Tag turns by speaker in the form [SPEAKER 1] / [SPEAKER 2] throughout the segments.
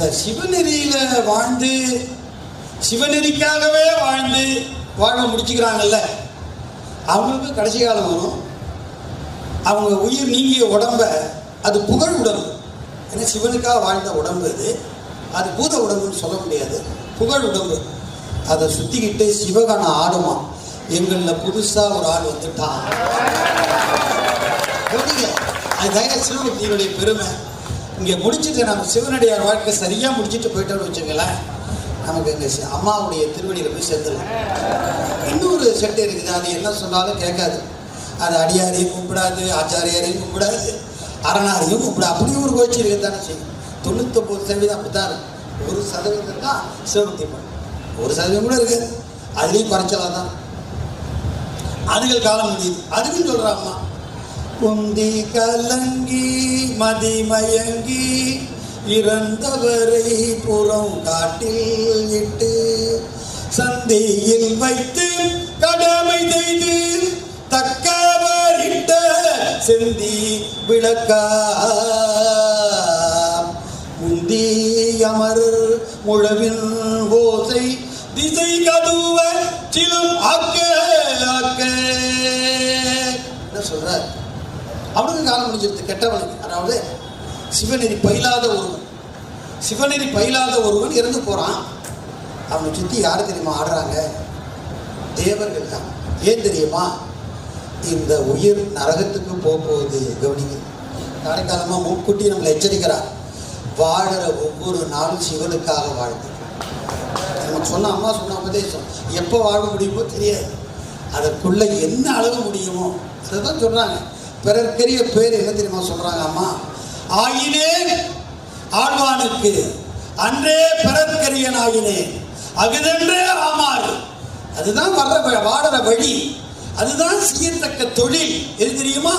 [SPEAKER 1] அந்த சிவநெறியில வாழ்ந்து சிவநெறிக்காகவே வாழ்ந்து வாழ முடிச்சுக்கிறாங்கல்ல, அவங்களுக்கு கடைசி காலம் வரும். அவங்க உயிர் நீங்கிய உடம்ப, அது புகழ் உடம்பு. ஏன்னா சிவனுக்காக வாழ்ந்த உடம்பு அது பூத உடம்புன்னு சொல்ல முடியாது, புகழ் உடம்பு. அதை சுற்றிக்கிட்டு சிவகானம் ஆடுமா. எங்களில் புதுசாக ஒரு ஆள் வந்துட்டான். அதுதாங்க சிவபக்தியினுடைய பெருமை. இங்கே முடிச்சுட்டு நம்ம சிவனடியார் வாழ்க்கை சரியாக முடிச்சுட்டு போயிட்டோம்னு வச்சுங்களேன், நமக்கு எங்கள் அம்மாவுடைய திருவடியில் போய் சேர்ந்துடலாம். இன்னொரு செட்டு இருக்குது, அது என்ன சொன்னாலும் கேட்காது. அது அடியாரையும் கும்பிடாது, ஆச்சாரியாரையும் கும்பிடாது, அரணாரையும் கும்பிடாது. அப்படியும் ஒரு கோச்சி இருக்கத்தானே செய்யும். 99% அப்படித்தான் இருக்கு. 1% தான் சிவபக்தி பண்ணும். 1% கூட இருக்குது, அதுலேயும் குறைச்சலாக தான். அதுகள் காலம் முடியுது. அதுக்குன்னு சொல்கிற அம்மா குந்தி கலங்கி மதிமயங்கி இறந்தவரை புறம் காட்டில் இட்டு சந்தையில் வைத்து கடமை செய்து தக்கவரிட்ட செந்தி விளக்கா முந்தி அமரர் முழவின் ஓசை திசை கதுவ சிலும் ஆக்க ஆக்க என்ன சொல்ற. அவனுக்கு காலம் முடிஞ்சிருது கெட்டவனுக்கு. அதாவது சிவநெறி பயிலாத ஒருவன் இறந்து போறான். அவனை சுற்றி யார் தெரியுமா ஆடுறாங்க? தேவர்கள் தான். ஏன் தெரியுமா? இந்த உயிர் நரகத்துக்கு போகுது. கவனிங்க, காரைக்காலமா முன்கூட்டி நம்மளை எச்சரிக்கிறார். வாழற ஒவ்வொரு நாளும் சிவனுக்காக வாழ்ந்து. நமக்கு சொன்ன அம்மா சொன்ன உபதேசம் எப்போ வாழ முடியுமோ தெரியாது. அதற்குள்ள என்ன அளவு முடியுமோ அதை தான் சொல்றாங்க. பிறர்க்கரிய பேர் என்ன தெரியுமா சொல்றாங்க அம்மா? ஆயினேன் ஆழ்வானுக்கு அன்றே பிறர்க்கரியன் ஆயினேன் அகுதென்றே ஆமாறு. அதுதான் வாழற வழி, அதுதான் செய்யத்தக்க தொழில். எது தெரியுமா?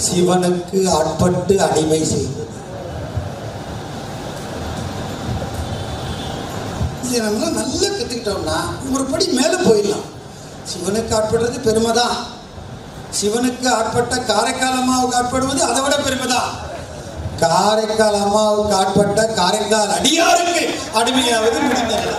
[SPEAKER 1] சிவனுக்கு ஆட்பட்டு அடிமை செய்வது. இதை நம்ம நல்லா கற்றுக்கிட்டோம்னா ஒரு படி மேலே போயிடலாம். சிவனுக்கு ஆட்படுறது பெருமை தான். சிவனுக்கு ஆட்பட்ட காரைக்கால் அம்மாவுக்கு ஆட்படுவது அதை விட பெருமைதான். காரைக்கால் அம்மாவுக்கு ஆட்பட்ட காரைக்கால் அடியாருக்கு அடிமையாவது முடிந்தது.